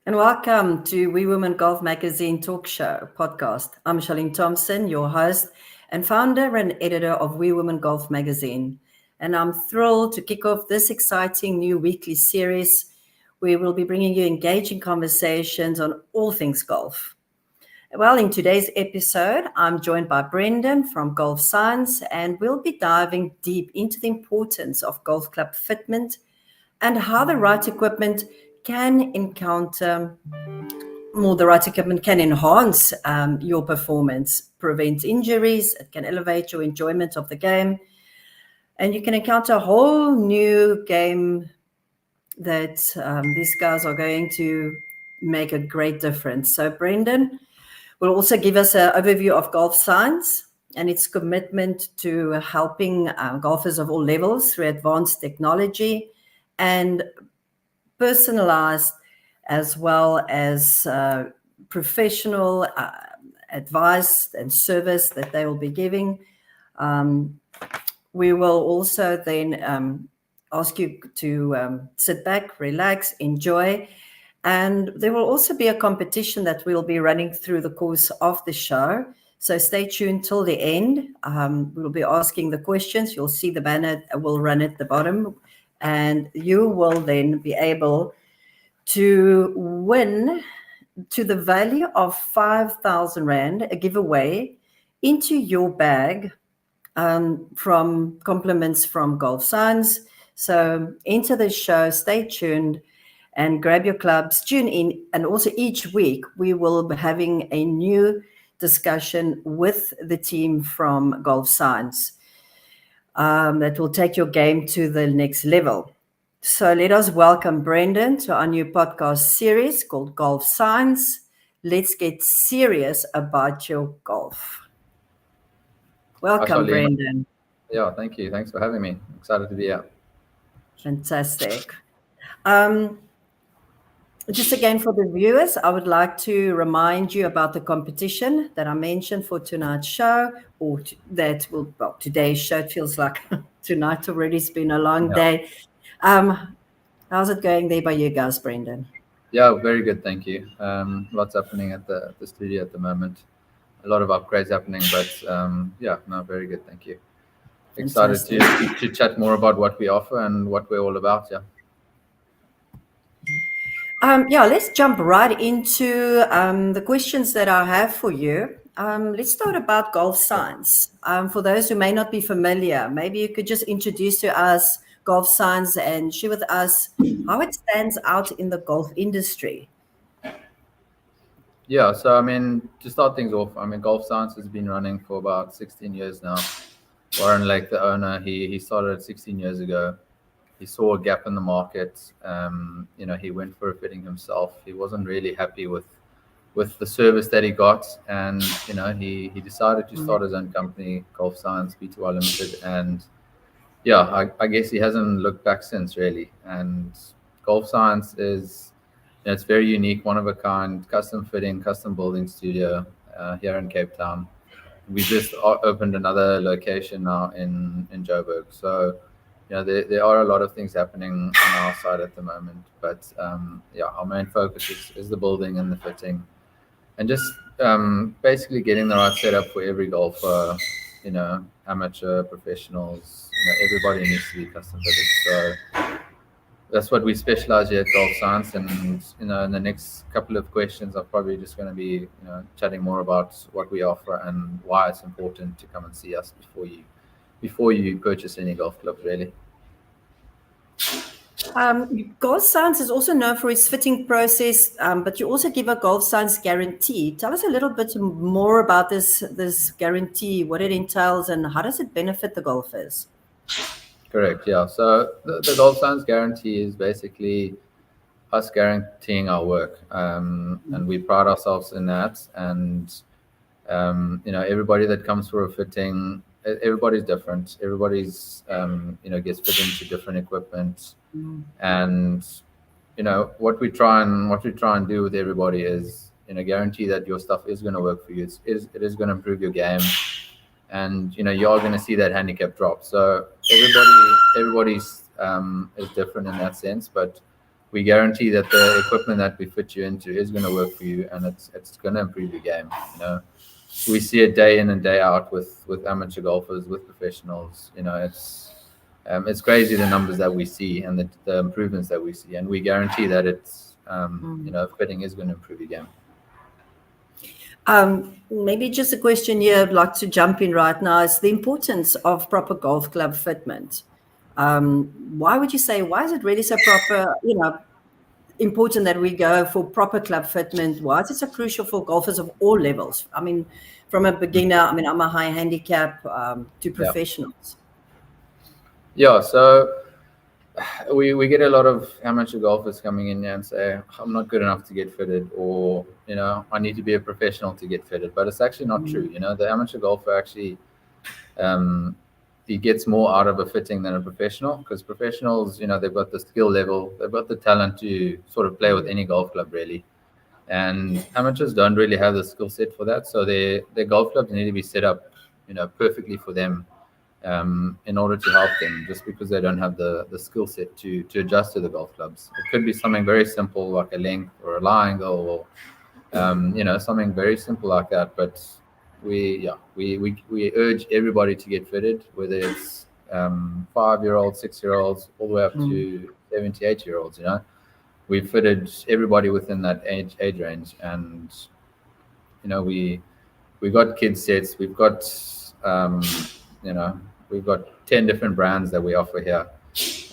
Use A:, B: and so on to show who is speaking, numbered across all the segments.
A: And welcome to We Women Golf Magazine Talk Show podcast. I'm Charlene Thomson, your host and founder and editor of We Women Golf Magazine. And I'm thrilled to kick off this exciting new weekly series where we'll be bringing you engaging conversations on all things golf. Well, in today's episode, I'm joined by Brendan from Golf Science, and we'll be diving deep into the importance of golf club fitment and how the right equipment can enhance your performance, prevent injuries, it can elevate your enjoyment of the game, and you can encounter a whole new game that these guys are going to make a great difference. So Brendan will also give us an overview of Golf Science and its commitment to helping golfers of all levels through advanced technology and personalized as well as professional advice and service that they will be giving. We will also then ask you to sit back, relax, enjoy. And there will also be a competition that we'll be running through the course of the show. So stay tuned till the end. We'll be asking the questions. You'll see the banner will run at the bottom. And you will then be able to win to the value of 5,000 Rand, a giveaway into your bag from compliments from Golf Science. So enter the show, stay tuned and grab your clubs, tune in. And also each week we will be having a new discussion with the team from Golf Science that will take your game to the next level. So let us welcome Brendan to our new podcast series called Golf Science. Let's get serious about your golf. Welcome, Brendan.
B: Yeah, thank you. Thanks for having me. Excited to be here.
A: Fantastic. Just again for the viewers, I would like to remind you about the competition that I mentioned for tonight's show, or today's show. It feels like tonight already. It's been a long day. How's it going there by you guys, Brendan?
B: Yeah, very good, thank you. Lots happening at the studio at the moment. A lot of upgrades happening, but very good, thank you. Excited to chat more about what we offer and what we're all about.
A: Let's jump right into the questions that I have for you. Let's start about Golf Science. For those who may not be familiar, maybe you could just introduce to us Golf Science and share with us how it stands out in the golf industry.
B: Yeah, so to start things off, Golf Science has been running for about 16 years now. Warren Lake, the owner, he started 16 years ago. He saw a gap in the market. He went for a fitting himself. He wasn't really happy with the service that he got, and he decided to start his own company, Golf Science Pty Limited, and I guess he hasn't looked back since, really. And Golf Science is it's very unique, one of a kind, custom fitting, custom building studio here in Cape Town. We just opened another location now in Joburg. So there are a lot of things happening on our side at the moment, but our main focus is the building and the fitting, and just basically getting the right setup for every golfer, amateur, professionals, everybody needs to be custom fitted. So that's what we specialize here at Golf Science. And in the next couple of questions, I'm probably just going to be chatting more about what we offer and why it's important to come and see us before you purchase any golf clubs, really.
A: Golf Science is also known for its fitting process, but you also give a Golf Science guarantee. Tell us a little bit more about this guarantee, what it entails, and how does it benefit the golfers?
B: Correct, yeah. So the Golf Science guarantee is basically us guaranteeing our work, and we pride ourselves in that. And everybody that comes for a fitting, everybody's different. Everybody's gets fit into different equipment, and what we try and do with everybody is guarantee that your stuff is going to work for you. It is going to improve your game, and you are going to see that handicap drop. So everybody's is different in that sense, but we guarantee that the equipment that we fit you into is going to work for you, and it's going to improve your game. You know, we see it day in and day out with amateur golfers, with professionals. You know, it's crazy the numbers that we see and the improvements that we see, and we guarantee that it's you know, fitting is going to improve your game.
A: Maybe just a question here I'd like to jump in right now is the importance of proper golf club fitment. Why would you say, why is it really so proper, you know, important that we go for proper club fitment? Why is it so crucial for golfers of all levels? I mean, from a beginner, I mean, I'm a high handicap to professionals.
B: Yeah, so we get a lot of amateur golfers coming in here and say, I'm not good enough to get fitted, or, you know, I need to be a professional to get fitted. But it's actually not true. You know, the amateur golfer actually, he gets more out of a fitting than a professional, because professionals, you know, they've got the skill level, they've got the talent to sort of play with any golf club, really. And amateurs don't really have the skill set for that. So their golf clubs need to be set up, you know, perfectly for them, in order to help them, just because they don't have the skill set to adjust to the golf clubs. It could be something very simple like a length or a lie angle, or you know, something very simple like that. But we urge everybody to get fitted, whether it's 5-year-olds, 6-year-olds, all the way up to 78-year-olds. You know, we've fitted everybody within that age range, and you know, we got kids sets, we've got you know, we've got 10 different brands that we offer here,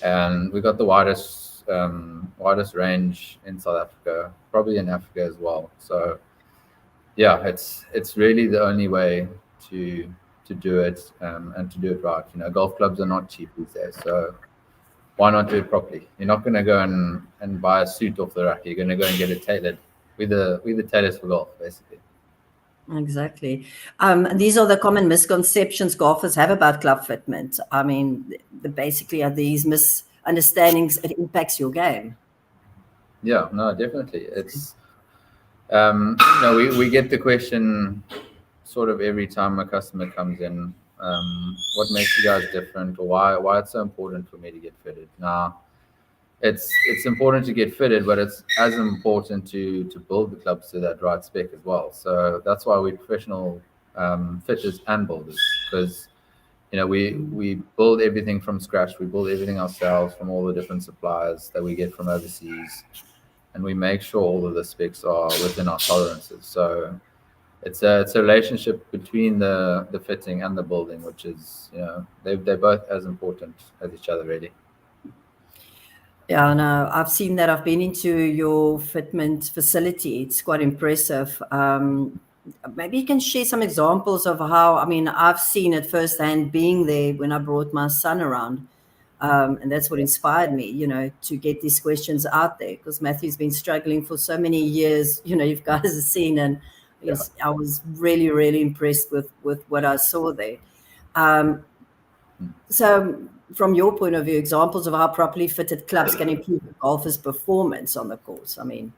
B: and we've got the widest range in South Africa, probably in Africa as well. So yeah, it's really the only way to do it, and to do it right. You know, golf clubs are not cheap these days, so why not do it properly? You're not going to go and buy a suit off the rack. You're going to go and get it tailored. We're the tailors for golf, basically.
A: Exactly. And these are the common misconceptions golfers have about club fitment. I mean, basically are these misunderstandings, it impacts your game.
B: Yeah, no, definitely. It's, you know, we get the question sort of every time a customer comes in, what makes you guys different, or why it's so important for me to get fitted. Now, it's important to get fitted, but it's as important to build the clubs to that right spec as well. So that's why we're professional fitters and builders, because you know, we build everything from scratch. We build everything ourselves from all the different suppliers that we get from overseas, and we make sure all of the specs are within our tolerances. So it's a relationship between the fitting and the building, which is, you know, they're both as important as each other, really.
A: Yeah, no, I've seen that. I've been into your fitment facility. It's quite impressive. Maybe you can share some examples of how, I mean, I've seen it firsthand being there when I brought my son around. And that's what inspired me, you know, to get these questions out there, because Matthew's been struggling for so many years, you know, you guys have seen, and yes, I was really, really impressed with what I saw there. So from your point of view, examples of how properly fitted clubs can improve the golfer's performance on the course. I mean,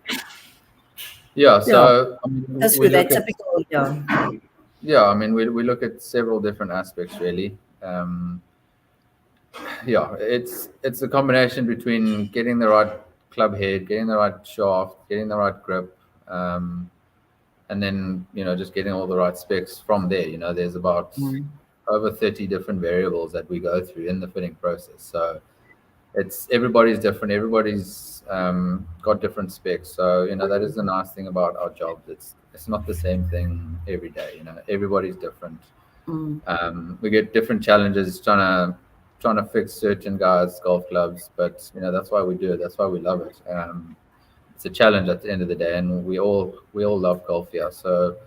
B: so I mean,
A: that's with that typical,
B: I mean, we look at several different aspects, really. It's a combination between getting the right club head, getting the right shaft, getting the right grip, and then, you know, just getting all the right specs from there. You know, there's about over 30 different variables that we go through in the fitting process. So everybody's different. Everybody's got different specs. So, you know, that is the nice thing about our job. It's not the same thing every day. You know, everybody's different. We get different challenges trying to fix certain guys' golf clubs, but you know, that's why we do it. That's why we love it. It's a challenge at the end of the day, and we all love golf here. So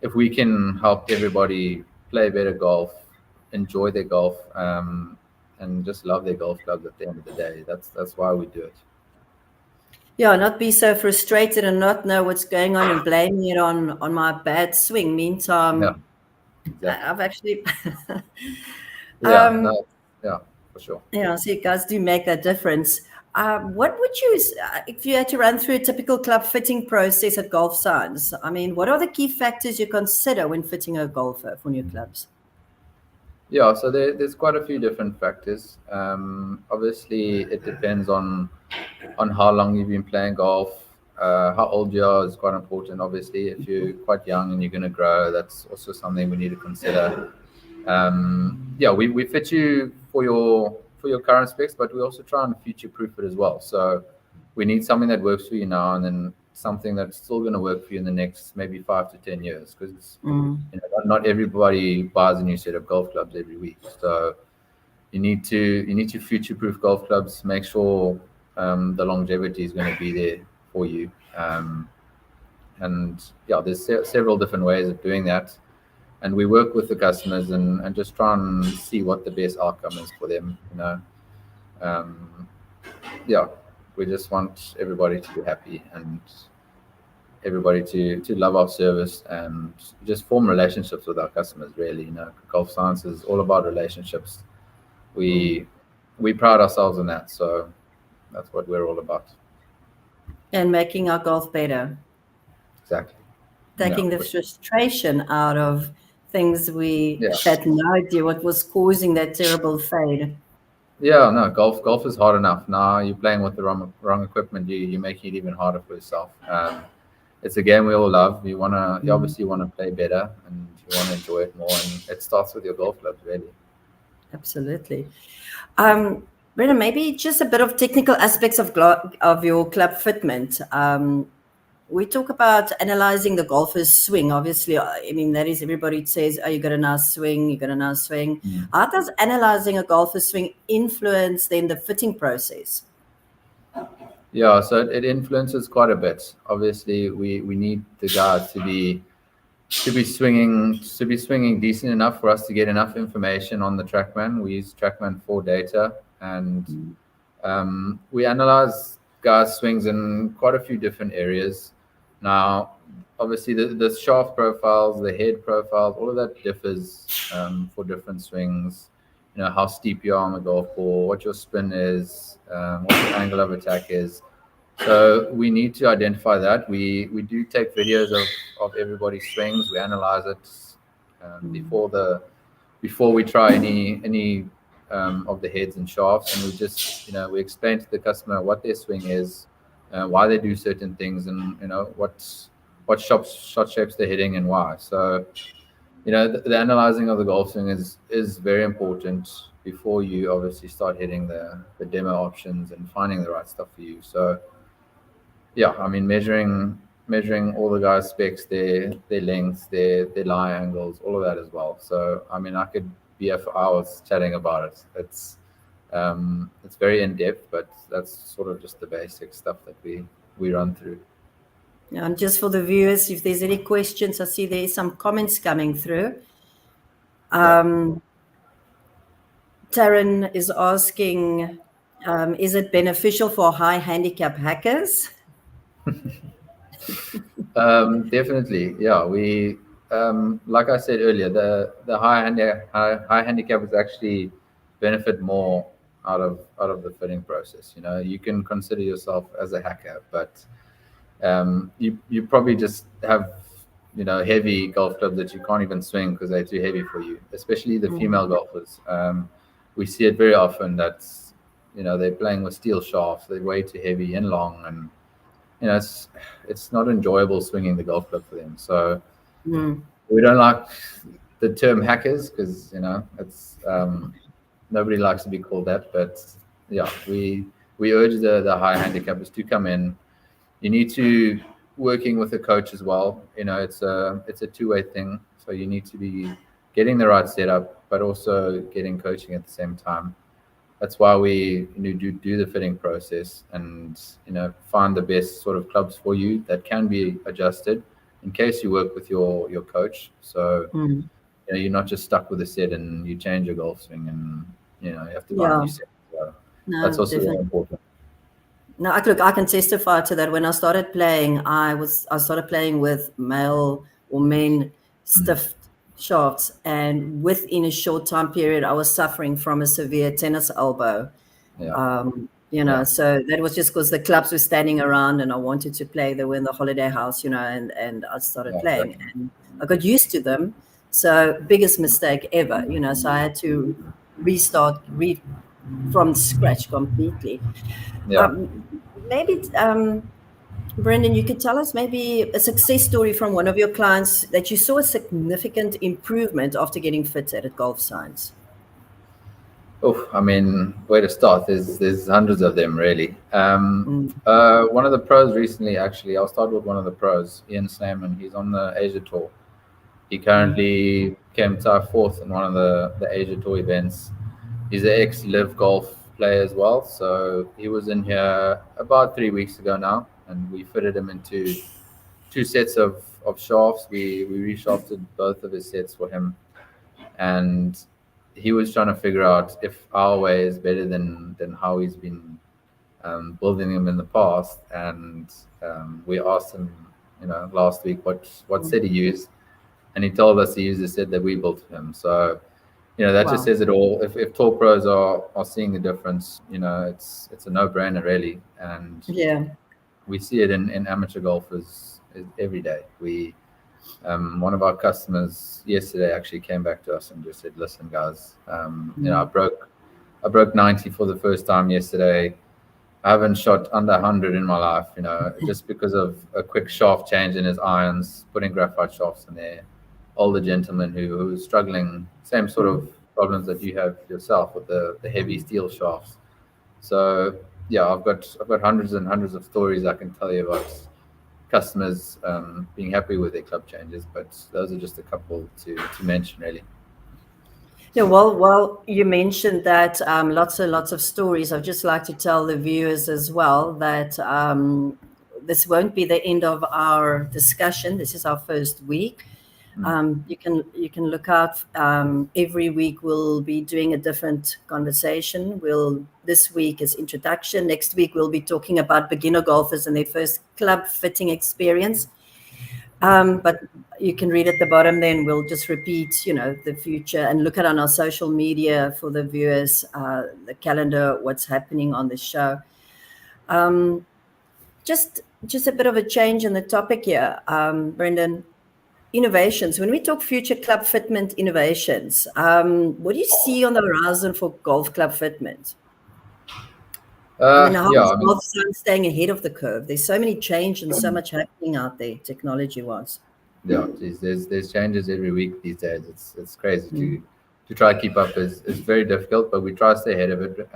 B: if we can help everybody play better golf, enjoy their golf, and just love their golf clubs at the end of the day, that's why we do it.
A: Yeah, not be so frustrated and not know what's going on and blaming it on my bad swing. Meantime, exactly. I've actually
B: for sure.
A: Yeah, so you guys do make that difference. What would you, if you had to run through a typical club fitting process at Golf Science? I mean, what are the key factors you consider when fitting a golfer for new clubs?
B: Yeah, so there's quite a few different factors. Obviously, it depends on on how long you've been playing golf. How old you are is quite important. Obviously, if you're quite young and you're going to grow, that's also something we need to consider. Yeah, we fit you for your current specs, but we also try and future proof it as well. So we need something that works for you now, and then something that's still going to work for you in the next maybe 5 to 10 years, because not everybody buys a new set of golf clubs every week. So you need to future proof golf clubs. Make sure the longevity is going to be there for you. And yeah, there's several different ways of doing that. And we work with the customers and just try and see what the best outcome is for them. Yeah, we just want everybody to be happy and everybody to love our service and just form relationships with our customers. Really, Golf Science is all about relationships. We pride ourselves on that, so that's what we're all about.
A: And making our golf better.
B: Exactly.
A: Taking the frustration out of things we had no idea what was causing that terrible fade.
B: Yeah, no, golf is hard enough. Now you're playing with the wrong equipment, you're making it even harder for yourself. It's a game we all love. You obviously want to play better and you want to enjoy it more, and it starts with your golf clubs, really.
A: Absolutely. Brendan, maybe just a bit of technical aspects of your club fitment. We talk about analyzing the golfer's swing. Obviously, I mean, that is, everybody says, oh, you got a nice swing, you got a nice swing. How does analyzing a golfer's swing influence then the fitting process?
B: Yeah, so it influences quite a bit. Obviously, we need the guys to be swinging decent enough for us to get enough information on the TrackMan. We use TrackMan for data, and we analyze guys' swings in quite a few different areas. Now, obviously, the shaft profiles, the head profiles, all of that differs for different swings. How steep you are on the golf ball, what your spin is, what your angle of attack is. So we need to identify that. We do take videos of everybody's swings. We analyze it before we try any of the heads and shafts, and we just we explain to the customer what their swing is, why they do certain things, and what shot shapes they're hitting and why. So the analyzing of the golf swing is very important before you obviously start hitting the demo options and finding the right stuff for you. So yeah, I mean, measuring all the guys' specs, their lengths, their lie angles, all of that as well. So I mean, I could be here for hours chatting about it. It's very in depth, but that's sort of just the basic stuff that we run through.
A: Yeah, and just for the viewers, if there's any questions, I see there's some comments coming through. Taryn is asking, is it beneficial for high handicap hackers?
B: Definitely, yeah. We like I said earlier, the high handicap is actually benefit more out of the fitting process. You can consider yourself as a hacker, but you probably just have heavy golf clubs that you can't even swing because they're too heavy for you, especially the female golfers. We see it very often that they're playing with steel shafts, they're way too heavy and long, and it's not enjoyable swinging the golf club for them. So we don't like the term hackers because it's nobody likes to be called that. But yeah, we urge the high handicappers to come in. You need to working with a coach as well. It's a two-way thing. So you need to be getting the right setup, but also getting coaching at the same time. That's why we do the fitting process and find the best sort of clubs for you that can be adjusted in case you work with your coach. So you're not just stuck with a set and you change your golf swing and you have to buy a new set. So that's also very important.
A: No, look, I can testify to that. When I started playing, I started playing with male or men stiff shafts, and within a short time period, I was suffering from a severe tennis elbow. So that was just because the clubs were standing around, and I wanted to play. They were in the holiday house, and I started playing, and I got used to them. So biggest mistake ever, So I had to from scratch completely.
B: Yeah.
A: Um, maybe, Brendan, you could tell us maybe a success story from one of your clients that you saw a significant improvement after getting fitted at Golf Science.
B: Oh, I mean, where to start? There's hundreds of them really.
A: Mm.
B: One of the pros recently, actually, I'll start with one of the pros, Ian Slayman. He's on the Asia Tour. He currently came to fourth in one of the Asia Tour events. He's an ex-live golf player as well, so he was in here about 3 weeks ago now, and we fitted him into two sets of shafts. We reshafted both of his sets for him, and he was trying to figure out if our way is better than how he's been building them in the past. And we asked him, last week what set he used, and he told us he used the set that we built for him. So that just
A: Wow.
B: says it all. If tour pros are seeing the difference, it's a no-brainer really, and
A: Yeah.
B: we see it in amateur golfers every day. One of our customers yesterday actually came back to us and just said, "Listen, guys, I broke 90 for the first time yesterday. I haven't shot under 100 in my life, just because of a quick shaft change in his irons, putting graphite shafts in there. Older gentleman who was struggling, same sort of problems that you have yourself with the heavy steel shafts. So yeah, I've got hundreds and hundreds of stories I can tell you about customers being happy with their club changes, but those are just a couple to mention really.
A: Yeah, well, you mentioned that lots and lots of stories. I'd just like to tell the viewers as well that this won't be the end of our discussion. This is our first week. You can look out. Every week we'll be doing a different conversation. This week is introduction. Next week we'll be talking about beginner golfers and their first club fitting experience. But you can read at the bottom, then we'll just repeat, the future, and look at on our social media for the viewers, the calendar, what's happening on the show. Just a bit of a change in the topic here, Brendan. Innovations. When we talk future club fitment innovations, what do you see on the horizon for golf club fitment? How
B: Yeah,
A: is
B: I mean,
A: golf staying ahead of the curve? There's so many change and so much happening out there, technology-wise.
B: yeah, geez, there's changes every week these days. It's crazy
A: Mm.
B: to try to keep up is very difficult, but we try to stay ahead of it.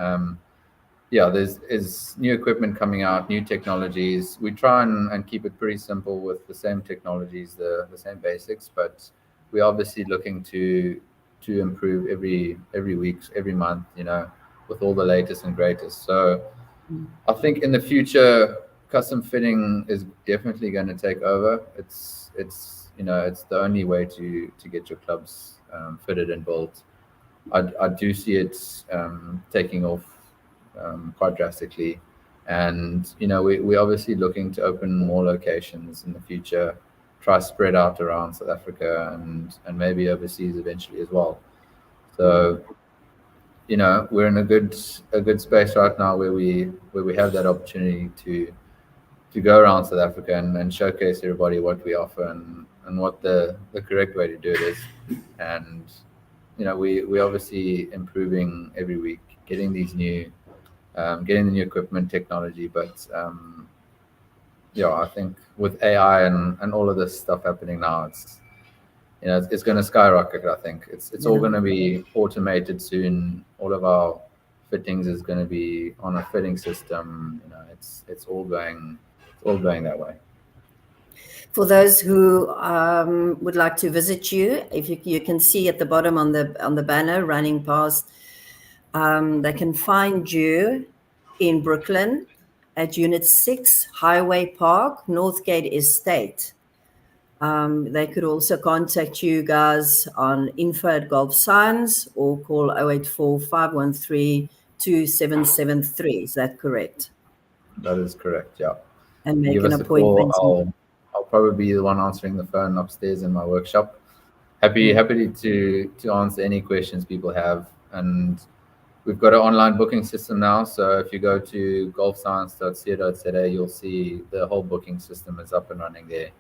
B: Yeah, there's new equipment coming out, new technologies. We try and keep it pretty simple with the same technologies, the same basics, but we're obviously looking to improve every week, every month, with all the latest and greatest. So I think in the future, custom fitting is definitely going to take over. It's the only way to get your clubs fitted and built. I do see it taking off quite drastically, and we're obviously looking to open more locations in the future, try spread out around South Africa and maybe overseas eventually as well. So we're in a good space right now where we have that opportunity to go around South Africa and showcase everybody what we offer and what the correct way to do it is. And we obviously improving every week, getting the new equipment technology. But I think with AI and all of this stuff happening now, it's going to skyrocket. I think it's all
A: Yeah.
B: going to be automated soon. All of our fittings is going to be on a fitting system. It's all going that way.
A: For those who would like to visit you, if you can see at the bottom on the banner running past, they can find you in Brooklyn at Unit 6, Highway Park, Northgate Estate. They could also contact you guys on info@Golf Science or call 084 513 2773. Is that correct?
B: That is correct. Yeah.
A: And
B: You
A: make
B: give
A: an
B: us a call.
A: appointment.
B: I'll probably be the one answering the phone upstairs in my workshop. Happy to answer any questions people have. And we've got an online booking system now. So if you go to golfscience.co.za, you'll see the whole booking system is up and running there.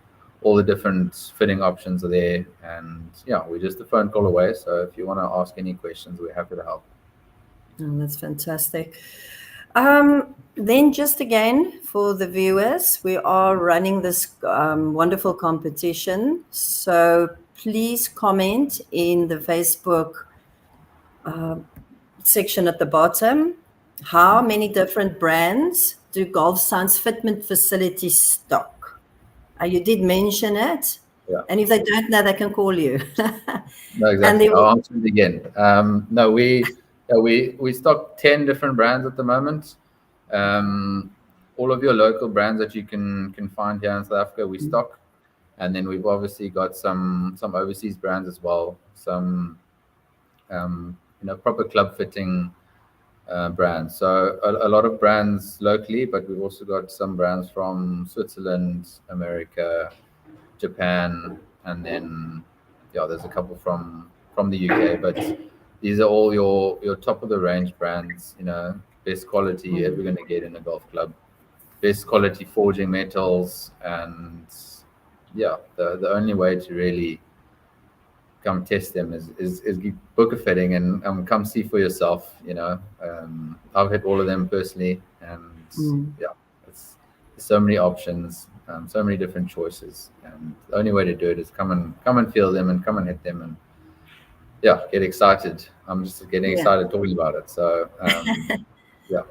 B: All the different fitting options are there. And yeah, we're just a phone call away. So if you want to ask any questions, we're happy to help.
A: Oh, that's fantastic. Then just again for the viewers, we are running this wonderful competition. So please comment in the Facebook section at the bottom. How many different brands do Golf Science Fitment facilities stock? You did mention it.
B: Yeah.
A: And if they don't know, they can call you.
B: No,
A: And they
B: exactly.
A: will,
B: I'll answer it again. No, we stock 10 different brands at the moment. All of your local brands that you can find here in South Africa, we stock, and then we've obviously got some overseas brands as well. Some proper club fitting brands. So a lot of brands locally, but we've also got some brands from Switzerland, America, Japan, and then there's a couple from the UK. But these are all your top of the range brands. Best quality you're ever going to get in a golf club, best quality forging metals, and the only way to really come test them is book a fitting and come see for yourself. I've hit all of them personally, and it's so many options, so many different choices, and the only way to do it is come and feel them and come and hit them, and get excited. I'm just getting excited talking about it. So yeah.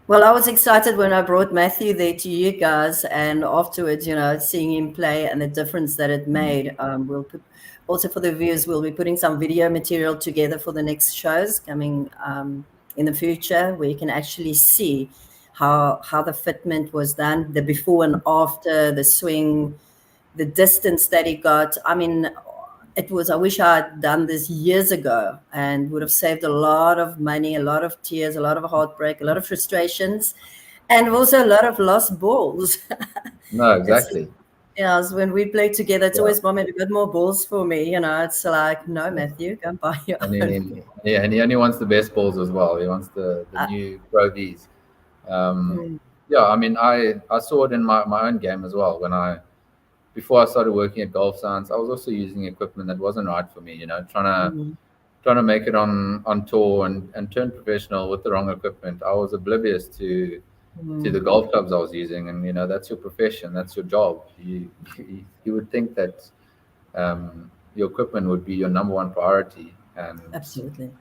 A: Well, I was excited when I brought Matthew there to you guys, and afterwards, seeing him play and the difference that it made. We'll put also for the viewers, we'll be putting some video material together for the next shows coming in the future, where you can actually see how the fitment was done, the before and after, the swing, the distance that he got. I mean, I wish I had done this years ago and would have saved a lot of money, a lot of tears, a lot of heartbreak, a lot of frustrations, and also a lot of lost balls.
B: No, exactly.
A: So when we play together, it's always, Mom, have you got more balls for me? It's like, no, Matthew, go and buy your own.
B: And he only wants the best balls as well. He wants the new Pro Vs. I mean, I saw it in my own game as well. Before I started working at Golf Science, I was also using equipment that wasn't right for me, trying to make it on tour and turn professional with the wrong equipment. I was oblivious to the golf clubs I was using, and that's your profession, that's your job. You would think that your equipment would be your number one priority, and
A: absolutely,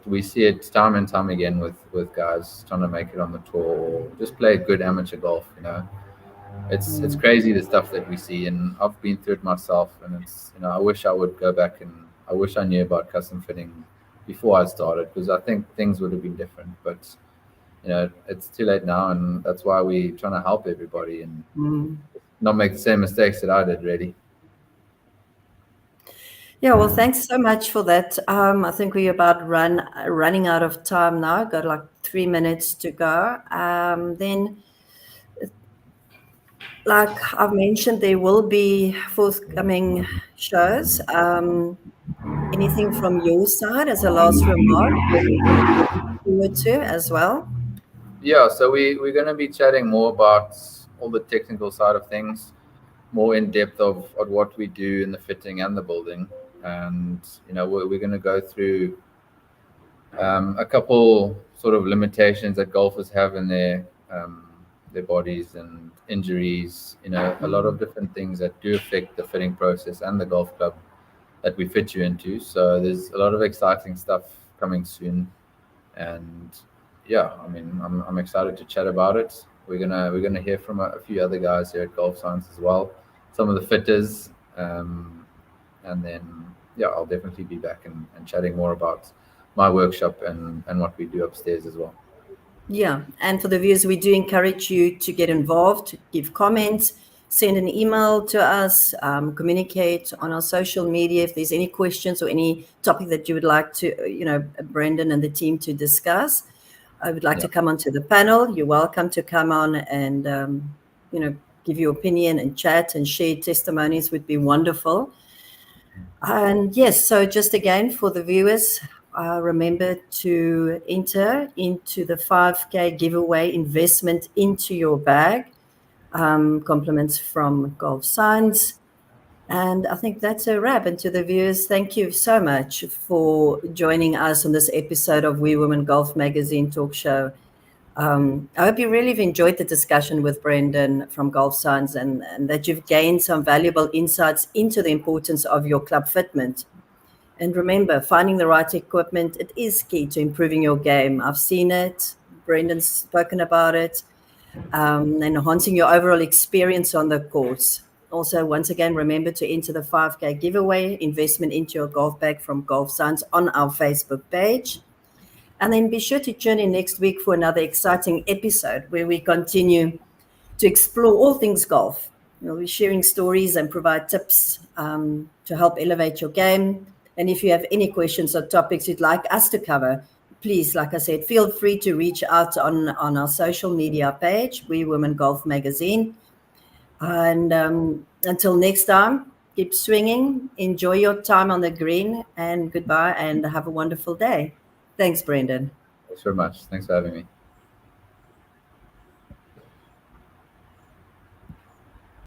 B: we see it time and time again with guys trying to make it on the tour or just play good amateur golf. It's crazy the stuff that we see, and I've been through it myself, and it's I wish I would go back, and I wish I knew about custom fitting before I started, because I think things would have been different. But it's too late now, and that's why we're trying to help everybody and not make the same mistakes that I did, really.
A: Yeah, well, thanks so much for that. I think we're about running out of time now. Got like 3 minutes to go. Then, like I've mentioned, there will be forthcoming shows. Anything from your side as a last remark forward to as well?
B: Yeah, so we're going to be chatting more about all the technical side of things, more in depth of what we do in the fitting and the building. And we're going to go through a couple sort of limitations that golfers have in their bodies and injuries. A lot of different things that do affect the fitting process and the golf club that we fit you into. So there's a lot of exciting stuff coming soon, and I mean, I'm excited to chat about it. We're gonna hear from a few other guys here at Golf Science as well, some of the fitters, and then I'll definitely be back and chatting more about my workshop and what we do upstairs as well.
A: Yeah, and for the viewers, we do encourage you to get involved, give comments, send an email to us, communicate on our social media if there's any questions or any topic that you would like to, Brendan and the team to discuss. I would like to come onto the panel. You're welcome to come on and, give your opinion and chat and share testimonies would be wonderful. And yes, so just again for the viewers, remember to enter into the 5K giveaway investment into your bag. Compliments from Golf Science. And I think that's a wrap. And to the viewers, thank you so much for joining us on this episode of We Women Golf Magazine talk show. I hope you really have enjoyed the discussion with Brendan from Golf Science, and that you've gained some valuable insights into the importance of your club fitment. And remember, finding the right equipment, it is key to improving your game. I've seen it. Brendan's spoken about it. Enhancing your overall experience on the course. Also, once again, remember to enter the 5K giveaway, investment into your golf bag from Golf Science on our Facebook page. And then be sure to tune in next week for another exciting episode where we continue to explore all things golf. We'll be sharing stories and provide tips to help elevate your game. And if you have any questions or topics you'd like us to cover, please, like I said, feel free to reach out on our social media page, We Women Golf Magazine. And until next time, keep swinging, enjoy your time on the green, and goodbye, and have a wonderful day. Thanks, Brendan.
B: Thanks very much. Thanks for having me.